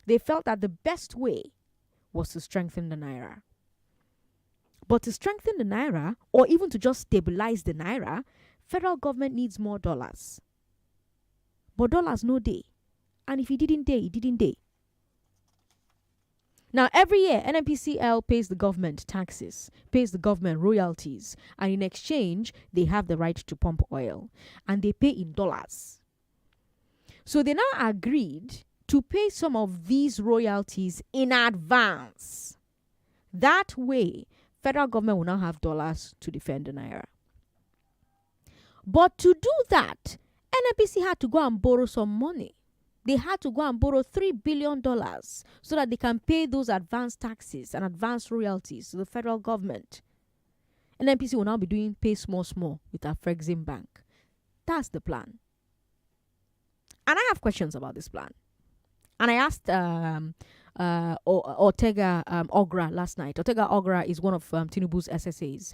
[SPEAKER 1] They felt that the best way was to strengthen the naira. But to strengthen the naira, or even to just stabilize the naira, federal government needs more dollars. But dollars no day. And if he didn't day, he didn't day. Now, every year, NNPCL pays the government taxes, pays the government royalties, and in exchange, they have the right to pump oil, and they pay in dollars. So they now agreed to pay some of these royalties in advance. That way, federal government will now have dollars to defend the naira. But to do that, NNPC had to go and borrow some money. They had to go and borrow $3 billion so that they can pay those advanced taxes and advanced royalties to the federal government. NNPC will now be doing pay small with our Frexim Bank. That's the plan. And I have questions about this plan. And I asked Ortega Ogra last night. Ortega Ogra is one of Tinubu's SSAs.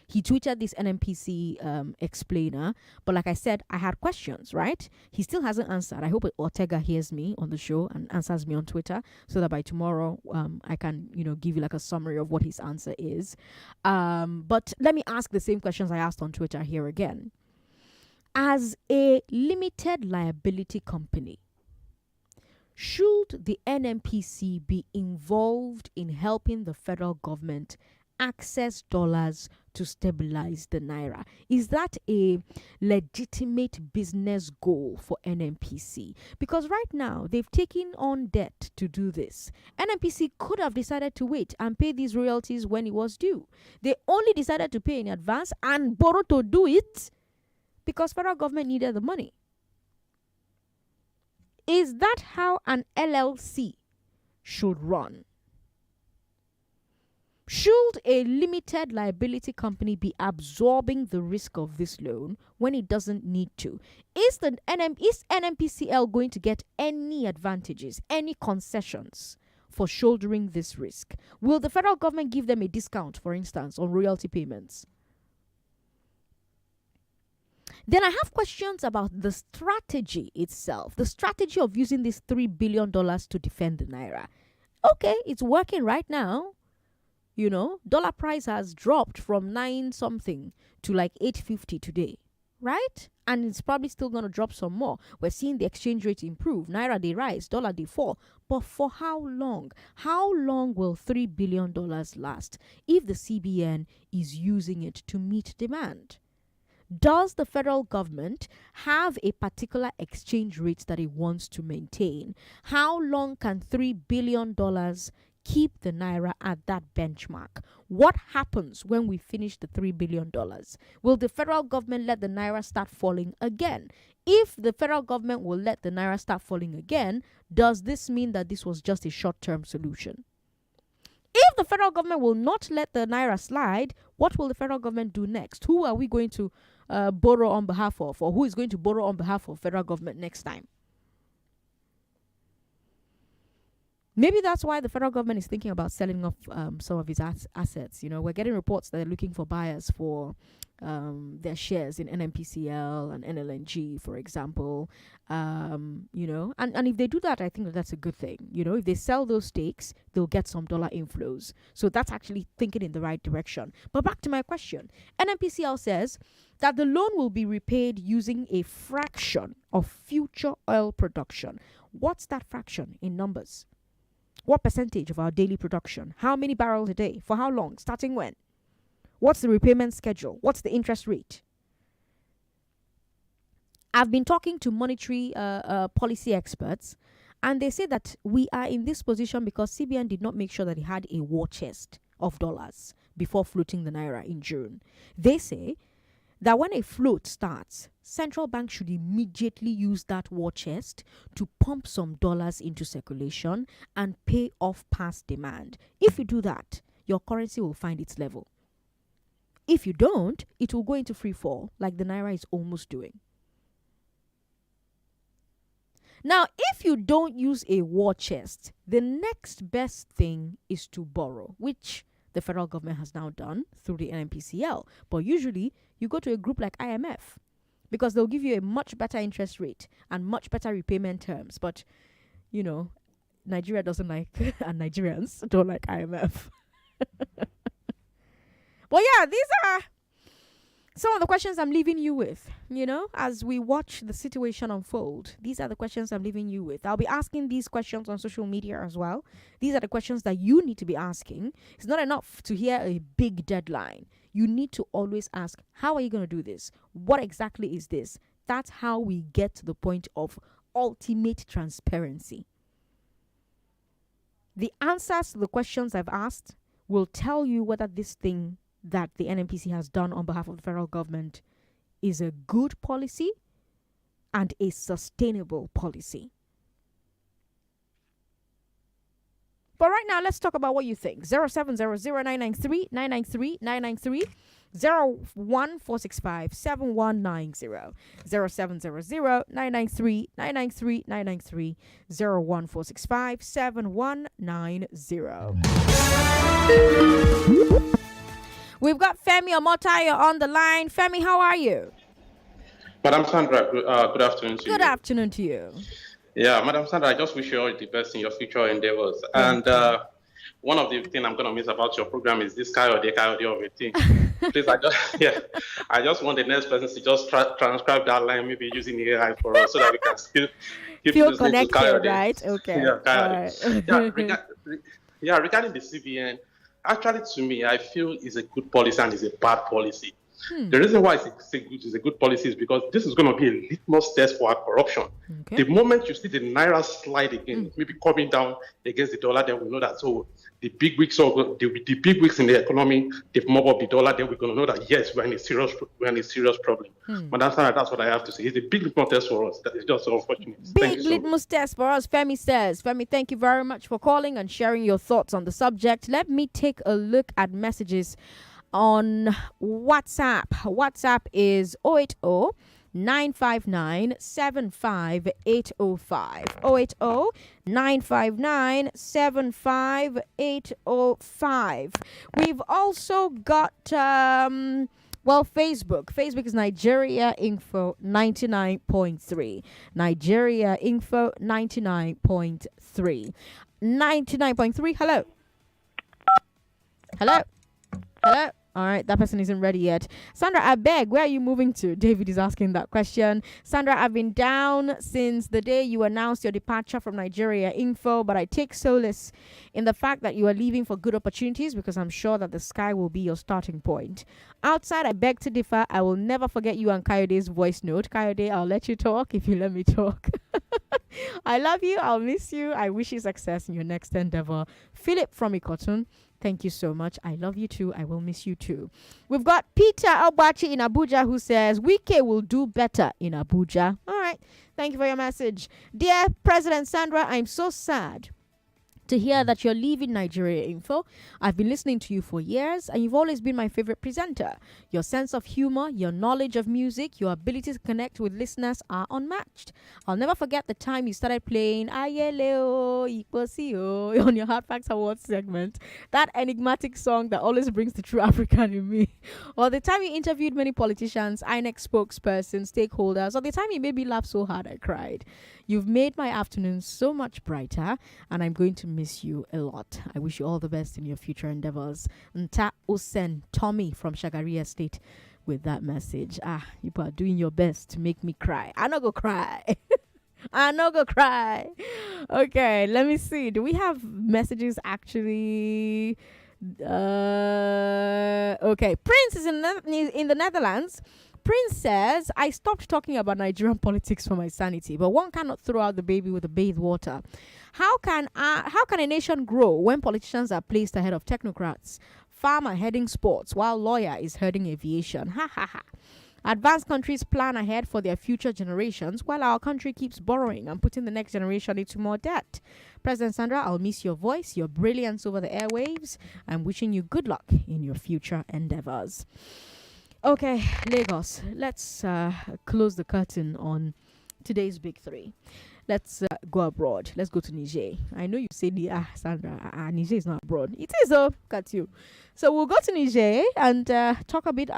[SPEAKER 1] He tweeted this NNPC explainer, but like I said, I had questions, right? He still hasn't answered. I hope Ortega hears me on the show and answers me on Twitter so that by tomorrow I can, give you like a summary of what his answer is. But let me ask the same questions I asked on Twitter here again. As a limited liability company, should the NNPC be involved in helping the federal government access dollars to stabilize the naira? Is that a legitimate business goal for NNPC? Because right now, they've taken on debt to do this. NNPC could have decided to wait and pay these royalties when it was due. They only decided to pay in advance and borrow to do it because federal government needed the money. Is that how an LLC should run? Should a limited liability company be absorbing the risk of this loan when it doesn't need to? Is NNPCL going to get any advantages, any concessions for shouldering this risk? Will the federal government give them a discount, for instance, on royalty payments? Then I have questions about the strategy itself, the strategy of using this $3 billion to defend the naira. Okay, it's working right now. Dollar price has dropped from 9 something to like 8.50 today, right? And it's probably still going to drop some more. We're seeing the exchange rate improve. Naira they rise, dollar they fall. But for how long? How long will $3 billion last if the CBN is using it to meet demand? Does the federal government have a particular exchange rate that it wants to maintain? How long can $3 billion keep the naira at that benchmark. What happens when we finish the $3 billion? Will the federal government let the naira start falling again? If the federal government will let the naira start falling again, does this mean that this was just a short-term solution? If the federal government will not let the naira slide, what will the federal government do next? Who are we going to borrow on behalf of, or who is going to borrow on behalf of federal government next time? Maybe that's why the federal government is thinking about selling off some of its assets. You know, we're getting reports that they're looking for buyers for their shares in NNPCL and NLNG, for example. You know, and if they do that, I think that that's a good thing. You know, if they sell those stakes, they'll get some dollar inflows. So that's actually thinking in the right direction. But back to my question. NNPCL says that the loan will be repaid using a fraction of future oil production. What's that fraction in numbers? What percentage of our daily production? How many barrels a day? For how long? Starting when? What's the repayment schedule? What's the interest rate? I've been talking to monetary policy experts, and they say that we are in this position because CBN did not make sure that it had a war chest of dollars before floating the naira in June. They say that when a float starts, central banks should immediately use that war chest to pump some dollars into circulation and pay off past demand. If you do that, your currency will find its level. If you don't, it will go into free fall, like the naira is almost doing. Now, if you don't use a war chest, the next best thing is to borrow, which the federal government has now done through the NNPCL. But usually, you go to a group like IMF because they'll give you a much better interest rate and much better repayment terms. But, you know, Nigeria doesn't like, and Nigerians don't like IMF. Well, yeah, these are some of the questions I'm leaving you with, you know, as we watch the situation unfold. These are the questions I'm leaving you with. I'll be asking these questions on social media as well. These are the questions that you need to be asking. It's not enough to hear a big deadline. You need to always ask, how are you going to do this? What exactly is this? That's how we get to the point of ultimate transparency. The answers to the questions I've asked will tell you whether this thing that the NNPC has done on behalf of the federal government is a good policy and a sustainable policy. But right now, let's talk about what you think. 0700-993-993-993, 01465-7190, 0700-993-993-993, 01465-7190. We've got Femi Omotayo on the line. Femi, how are you?
[SPEAKER 15] Madam Sandra, good afternoon to you.
[SPEAKER 1] Good afternoon to you.
[SPEAKER 15] Yeah, Madam Sandra, I just wish you all the best in your future endeavors. And one of the things I'm going to miss about your program is this Coyote of a thing. Please, I just want the next person to just transcribe that line, maybe using the AI for us, so that we can still keep
[SPEAKER 1] feel
[SPEAKER 15] listening
[SPEAKER 1] connected,
[SPEAKER 15] to Coyote.
[SPEAKER 1] right? Okay.
[SPEAKER 15] Yeah, Coyote.
[SPEAKER 1] Right.
[SPEAKER 15] Regarding the CBN, actually, to me, I feel it's a good policy and it's a bad policy. The reason why it's a good policy is because this is going to be a litmus test for our corruption. Okay. The moment you see the naira slide again, maybe coming down against the dollar, then we know that the big weeks in the economy, they've mobbed up the dollar, then we're going to know that yes, we're in a serious problem. But that's what I have to say. It's a big litmus test for us. That is just so unfortunate.
[SPEAKER 1] Big litmus test for us, Femi says. Femi, thank you very much for calling and sharing your thoughts on the subject. Let me take a look at messages on WhatsApp. WhatsApp is 080 959 75805. 080 959 75805. We've also got Facebook. Facebook is Nigeria Info 99.3. Nigeria Info 99.3. 99.3. Hello. All right, that person isn't ready yet. Sandra, I beg, where are you moving to? David is asking that question. Sandra, I've been down since the day you announced your departure from Nigeria Info, but I take solace in the fact that you are leaving for good opportunities because I'm sure that the sky will be your starting point. Outside, I beg to differ. I will never forget you and Coyote's voice note. Coyote, I'll let you talk if you let me talk. I love you. I'll miss you. I wish you success in your next endeavor. Philip from Ikotun, thank you so much. I love you too. I will miss you too. We've got Peter Albachi in Abuja who says, Wike will do better in Abuja. All right. Thank you for your message. Dear President Sandra, I'm so sad to hear that you're leaving Nigeria Info. I've been listening to you for years and you've always been my favorite presenter. Your sense of humor, your knowledge of music, your ability to connect with listeners are unmatched. I'll never forget the time you started playing Ayeleo Ikosio on your Hard Facts Awards segment. That enigmatic song that always brings the true African in me. Or the time you interviewed many politicians, INEC spokespersons, stakeholders, or the time you made me laugh so hard I cried. You've made my afternoons so much brighter, and I'm going to miss you a lot. I wish you all the best in your future endeavors. Nta Usen Tommy from Shagari Estate with that message. You are doing your best to make me cry. I not go cry. I not go cry. Okay, let me see. Do we have messages actually? Okay, Prince is in the Netherlands. Prince says, I stopped talking about Nigerian politics for my sanity, but one cannot throw out the baby with the bathwater. How can a nation grow when politicians are placed ahead of technocrats, farmer heading sports, while lawyer is herding aviation? Ha ha ha. Advanced countries plan ahead for their future generations, while our country keeps borrowing and putting the next generation into more debt. President Sandra, I'll miss your voice, your brilliance over the airwaves. I'm wishing you good luck in your future endeavors. Okay, Lagos, let's close the curtain on today's big three. Let's go abroad. Let's go to Niger. I know you say, Sandra, Niger is not abroad. It is, look at you. So we'll go to Niger and talk a bit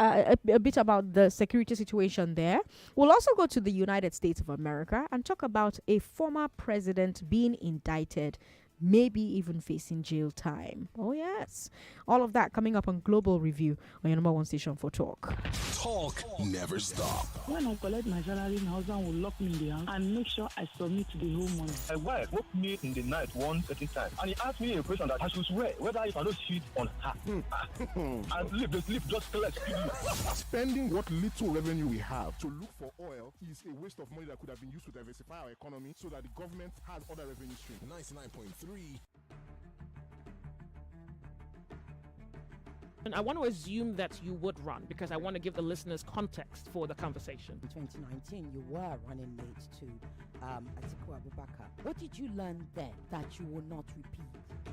[SPEAKER 1] about the security situation there. We'll also go to the United States of America and talk about a former president being indicted, maybe even facing jail time. Oh, yes. All of that coming up on Global Review on your number one station for talk.
[SPEAKER 2] Talk never stop.
[SPEAKER 16] When I collect my salary, my husband will lock me in the house and make sure I submit to the whole money.
[SPEAKER 17] My wife woke me in the night one certain time and he asked me a question that I should swear whether if I don't cheat on her. And the sleep just collect.
[SPEAKER 18] Spending what little revenue we have to look for oil is a waste of money that could have been used to diversify our economy so that the government has other revenue streams.
[SPEAKER 2] 99.3.
[SPEAKER 19] And I want to assume that you would run because I want to give the listeners context for the conversation.
[SPEAKER 20] In 2019, you were running mate to Atiku Abubakar. What did you learn then that you will not repeat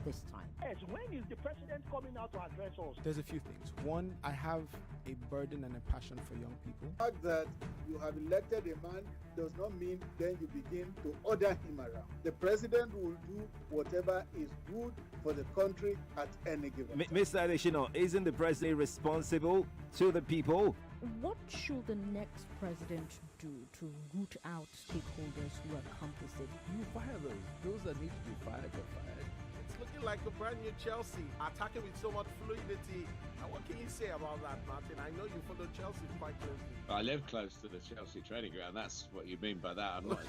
[SPEAKER 20] this time?
[SPEAKER 21] Yes, when is the president coming out to address us?
[SPEAKER 22] There's a few things. One, I have a burden and a passion for young people.
[SPEAKER 23] The fact that you have elected a man does not mean then you begin to order him around. The president will do whatever is good for the country at any given time.
[SPEAKER 24] Mr. Adeshino, isn't the president responsible to the people?
[SPEAKER 1] What should the next president do to root out stakeholders who are complicit?
[SPEAKER 25] You fire those that need to be fired get fired. It's looking like a brand new Chelsea, attacking with so much fluidity. And what can you say about that, Martin? I know you follow Chelsea quite closely.
[SPEAKER 26] I live close to the Chelsea training ground. That's what you mean by that. I'm not.